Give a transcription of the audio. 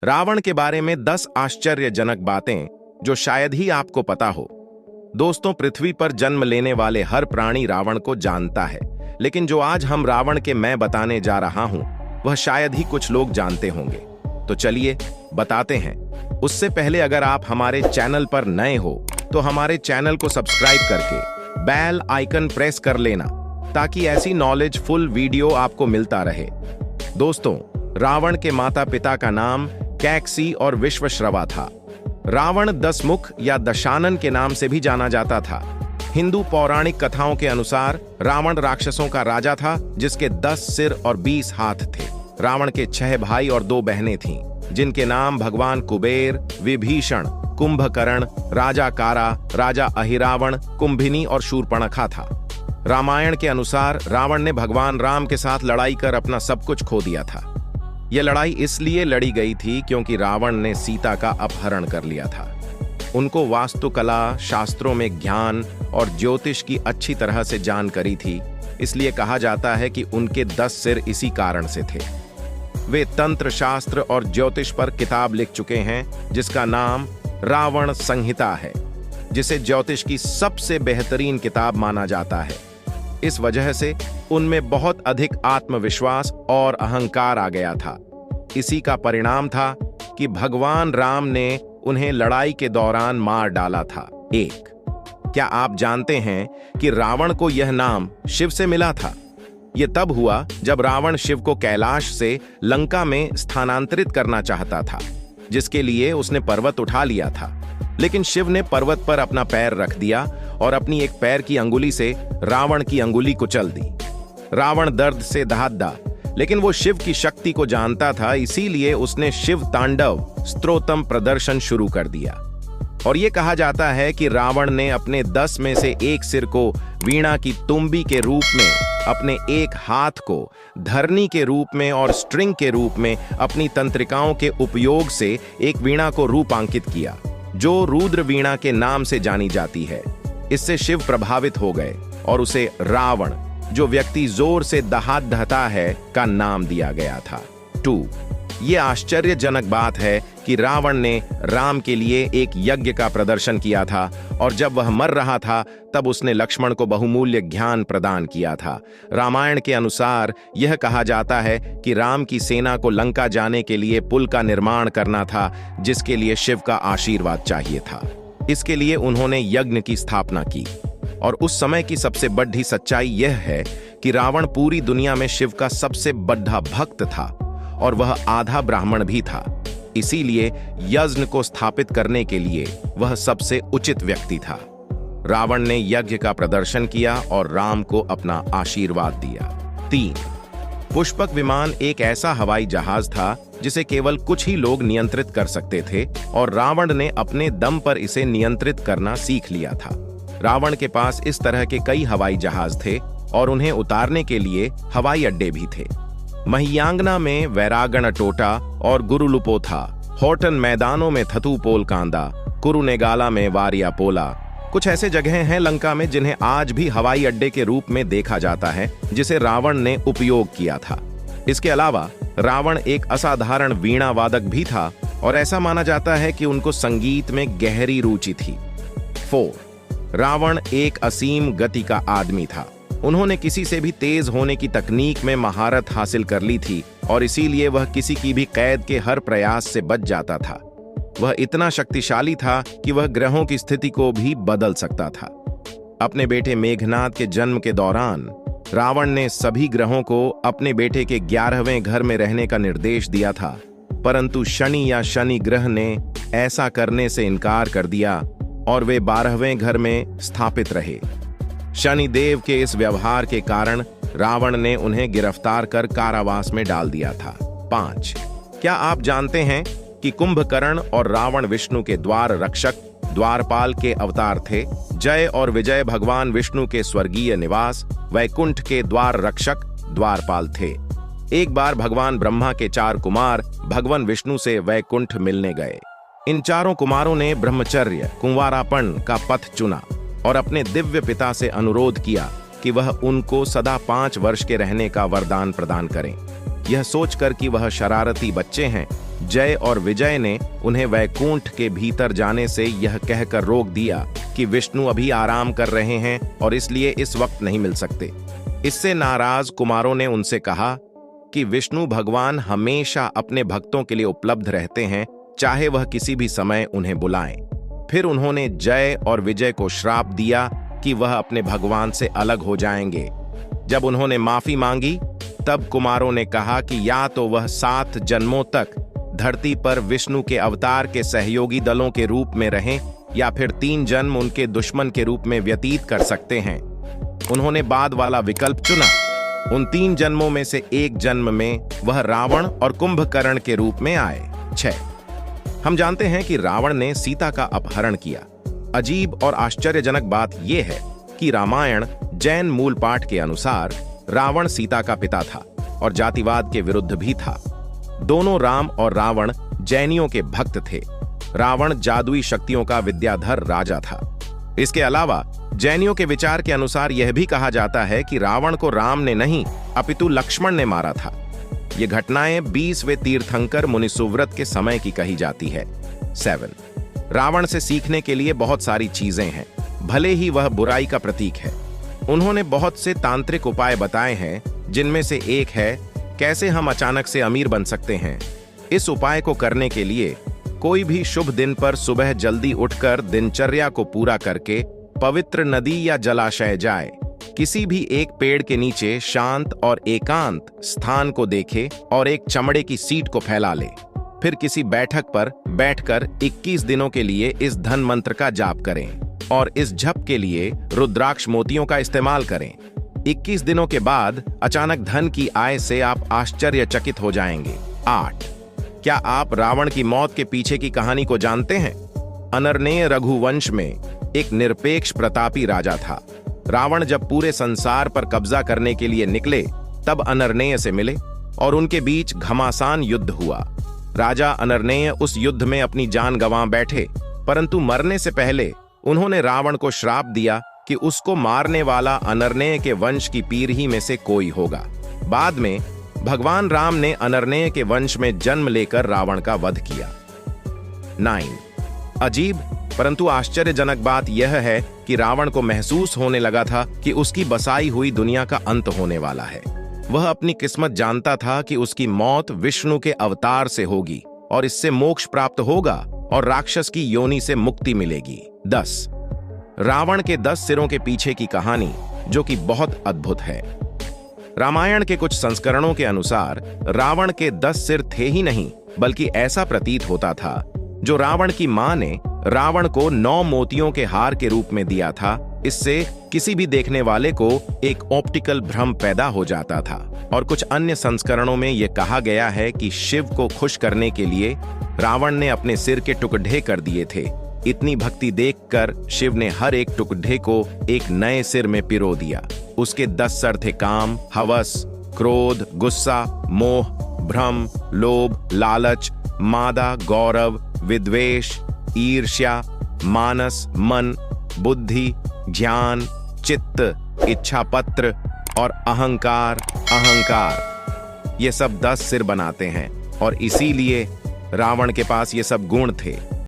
रावण के बारे में 10 आश्चर्यजनक बातें जो शायद ही आपको पता हो। दोस्तों, पृथ्वी पर जन्म लेने वाले हर प्राणी रावण को जानता है, लेकिन जो आज हम रावण के मैं बताने जा रहा हूं वह शायद ही कुछ लोग जानते होंगे। तो चलिए बताते हैं। उससे पहले अगर आप हमारे चैनल पर नए हो तो हमारे चैनल को सब्सक्राइब करके बेल आइकन प्रेस कर लेना, ताकि ऐसी नॉलेज फुल वीडियो आपको मिलता रहे। दोस्तों, रावण के माता पिता का नाम कैकसी और विश्वश्रवा था। रावण दसमुख या दशानन के नाम से भी जाना जाता था। हिंदू पौराणिक कथाओं के अनुसार रावण राक्षसों का राजा था, जिसके 10 सिर और 20 हाथ थे। रावण के 6 भाई और 2 बहनें थीं, जिनके नाम भगवान कुबेर, विभीषण, कुंभकर्ण, राजा कारा, राजा अहिरावण, कुंभिनी और शूर्पणखा था। रामायण के अनुसार रावण ने भगवान राम के साथ लड़ाई कर अपना सब कुछ खो दिया था। यह लड़ाई इसलिए लड़ी गई थी क्योंकि रावण ने सीता का अपहरण कर लिया था। उनको वास्तुकला, शास्त्रों में ज्ञान और ज्योतिष की अच्छी तरह से जानकारी थी, इसलिए कहा जाता है कि उनके 10 सिर इसी कारण से थे। वे तंत्र शास्त्र और ज्योतिष पर किताब लिख चुके हैं, जिसका नाम रावण संहिता है, जिसे ज्योतिष की सबसे बेहतरीन किताब माना जाता है। इस वजह से उनमें बहुत अधिक आत्मविश्वास और अहंकार आ गया था। इसी का परिणाम था कि भगवान राम ने उन्हें लड़ाई के दौरान मार डाला था। 1. क्या आप जानते हैं कि रावण को यह नाम शिव से मिला था? यह तब हुआ जब रावण शिव को कैलाश से लंका में स्थानांतरित करना चाहता था, जिसके लिए उसने पर्वत उठा लिया था। लेकिन शिव ने पर्वत पर अपना पैर रख दिया और अपनी एक पैर की अंगुली से रावण की अंगुली कुचल दी। रावण दर्द से दहाड़ा, लेकिन वो शिव की शक्ति को जानता था, इसीलिए उसने शिव तांडव स्तोत्रम प्रदर्शन शुरू कर दिया। और यह कहा जाता है कि रावण ने अपने 10 में से एक सिर को वीणा की तुम्बी के रूप में, अपने एक हाथ को धरनी के रूप में और स्ट्रिंग के रूप में अपनी तंत्रिकाओं के उपयोग से एक वीणा को रूपांकित किया, जो रुद्र वीणा के नाम से जानी जाती है। इससे शिव प्रभावित हो गए और उसे रावण, जो व्यक्ति जोर से दहाड़ता है, का नाम दिया गया था। 2. यह आश्चर्यजनक बात है कि रावण ने राम के लिए एक यज्ञ का प्रदर्शन किया था, और जब वह मर रहा था तब उसने लक्ष्मण को बहुमूल्य ज्ञान प्रदान किया था। रामायण के अनुसार यह कहा जाता है कि राम की सेना को लंका जाने के लिए पुल का निर्माण करना था, जिसके लिए शिव का आशीर्वाद चाहिए था। इसके लिए उन्होंने यज्ञ की स्थापना की। और उस समय की सबसे बड़ी सच्चाई यह है कि रावण पूरी दुनिया में शिव का सबसे बड़ा भक्त था, और वह आधा ब्राह्मण भी था। इसीलिए यज्ञ को स्थापित करने के लिए वह सबसे उचित व्यक्ति था। रावण ने यज्ञ का प्रदर्शन किया और राम को अपना आशीर्वाद दिया। 3. पुष्पक विमान एक ऐसा हवाई जहाज था जिसे केवल कुछ ही लोग नियंत्रित कर सकते थे, और रावण ने अपने दम पर इसे नियंत्रित करना सीख लिया था। रावण के पास इस तरह के कई हवाई जहाज थे, और उन्हें उतारने के लिए हवाई अड्डे भी थे। महियांगना में वैरागण टोटा और गुरुलुपोथा, होटन मैदानों में थथुपोल कांदा, कुरुनेगाला में वारिया पोला। कुछ ऐसे जगहें हैं लंका में जिन्हें आज भी हवाई अड्डे के रूप में देखा जाता है, जिसे रावण ने उपयोग किया था। इसके अलावा रावण एक असाधारण वीणा वादक भी था, और ऐसा माना जाता है कि उनको संगीत में गहरी रुचि थी। 4. रावण एक असीम गति का आदमी था। उन्होंने किसी से भी तेज होने की तकनीक में महारत हासिल कर ली थी, और इसीलिए वह किसी की भी कैद के हर प्रयास से बच जाता था। वह इतना शक्तिशाली था कि वह ग्रहों की स्थिति को भी बदल सकता था। अपने बेटे मेघनाद के जन्म के दौरान रावण ने सभी ग्रहों को अपने बेटे के 11वें घर में रहने का निर्देश दिया था, परंतु शनि या शनि ग्रह ने ऐसा करने से इनकार कर दिया, और वे 12वें घर में स्थापित रहे। शनि देव के इस व्यवहार के कारण रावण ने उन्हें गिरफ्तार कर कारावास में डाल दिया था। 5. क्या आप जानते हैं कि कुंभकर्ण और रावण विष्णु के द्वार रक्षक, द्वारपाल के अवतार थे? जय और विजय भगवान विष्णु के स्वर्गीय निवास वैकुंठ के द्वार रक्षक, द्वारपाल थे। एक बार भगवान ब्रह्मा के 4 कुमार भगवान विष्णु से वैकुंठ मिलने गए। इन चारों कुमारों ने ब्रह्मचर्य, कुंवारापन का पथ चुना और अपने दिव्य पिता से अनुरोध किया कि वह उनको सदा 5 वर्ष के रहने का वरदान प्रदान करें। यह सोचकर कि वह शरारती बच्चे हैं, जय और विजय ने उन्हें वैकुंठ के भीतर जाने से यह कहकर रोक दिया कि विष्णु अभी आराम कर रहे हैं और इसलिए इस वक्त नहीं मिल सकते। इससे नाराज कुमारों ने उनसे कहा कि विष्णु भगवान हमेशा अपने भक्तों के लिए उपलब्ध रहते हैं, चाहे वह किसी भी समय उन्हें बुलाएं। फिर उन्होंने जय और विजय को श्राप दिया कि वह अपने भगवान से अलग हो जाएंगे। जब उन्होंने माफी मांगी तब कुमारों ने कहा कि या तो वह 7 जन्मों तक धरती पर विष्णु के अवतार के सहयोगी दलों के रूप में रहें या फिर 3 जन्म उनके दुश्मन के रूप में व्यतीत कर सकते हैं। उन्होंने बाद वाला विकल्प चुना। उन 3 जन्मों में से एक जन्म में वह रावण और कुंभकर्ण के रूप में आए। 6 हम जानते हैं कि रावण ने सीता का अपहरण किया। अजीब और आश्चर्यजनक बात यह है कि रामायण जैन मूल पाठ के अनुसार रावण सीता का पिता था और जातिवाद के विरुद्ध भी था। दोनों राम और रावण जैनियों के भक्त थे। रावण जादुई शक्तियों का विद्याधर राजा था। इसके अलावा जैनियों के विचार के अनुसार यह भी कहा जाता है कि रावण को राम ने नहीं अपितु लक्ष्मण ने मारा था। ये घटनाएं 20वें तीर्थंकर मुनि सुव्रत के समय की कही जाती है। 7 रावण से सीखने के लिए बहुत सारी चीजें हैं, भले ही वह बुराई का प्रतीक है। उन्होंने बहुत से तांत्रिक उपाय बताए हैं, जिनमें से एक है कैसे हम अचानक से अमीर बन सकते हैं। इस उपाय को करने के लिए कोई भी शुभ दिन पर सुबह जल्दी उठकर दिनचर्या को पूरा करके पवित्र नदी या जलाशय जाए, किसी भी एक पेड़ के नीचे शांत और एकांत स्थान को देखे और एक चमड़े की सीट को फैला ले। फिर किसी बैठक पर बैठकर 21 दिनों के लिए इस धन मंत्र का जाप करें और इस जप के लिए रुद्राक्ष मोतियों का इस्तेमाल करें। 21 दिनों के बाद अचानक धन की आय से आप आश्चर्यचकित हो जाएंगे। 8 क्या आप रावण की मौत के पीछे की कहानी को जानते हैं? अनर्नेय रघुवंश में एक निरपेक्ष प्रतापी राजा था। रावण जब पूरे संसार पर कब्जा करने के लिए निकले तब अनर्नेय से मिले और उनके बीच घमासान युद्ध हुआ। राजा अनर्नेय उस युद्ध में अपनी जान गंवा बैठे, परंतु मरने से पहले उन्होंने रावण को श्राप दिया कि उसको मारने वाला अनर्नेय के वंश की पीढ़ी में से कोई होगा। बाद में भगवान राम ने अनर्नेय के वंश में जन्म लेकर रावण का वध किया। 9 अजीब परंतु आश्चर्यजनक बात यह है कि रावण को महसूस होने लगा था कि उसकी बसाई हुई दुनिया का अंत होने वाला है। वह अपनी किस्मत जानता था कि उसकी मौत विष्णु के अवतार से होगी और इससे मोक्ष प्राप्त होगा और राक्षस की योनि से मुक्ति मिलेगी। 10 रावण के 10 सिरों के पीछे की कहानी, जो कि बहुत अद्भुत है। रामायण के कुछ संस्करणों के अनुसार रावण के 10 सिर थे ही नहीं, बल्कि ऐसा प्रतीत होता था जो रावण की मां ने रावण को 9 मोतियों के हार के रूप में दिया था। इससे किसी भी देखने वाले को एक ऑप्टिकल भ्रम पैदा हो जाता था। और कुछ अन्य संस्करणों में यह कहा गया है कि शिव को खुश करने के लिए रावण ने अपने सिर के टुकड़े कर दिए थे। इतनी भक्ति देखकर शिव ने हर एक टुकड़े को एक नए सिर में पिरो दिया। उसके 10 सर थे काम, हवस, क्रोध, गुस्सा, मोह, भ्रम, लोभ, लालच, मादा, गौरव, विद्वेष, ईर्ष्या, मानस, मन, बुद्धि, ज्ञान, चित्त, इच्छापत्र और अहंकार। ये सब 10 सिर बनाते हैं और इसीलिए रावण के पास ये सब गुण थे।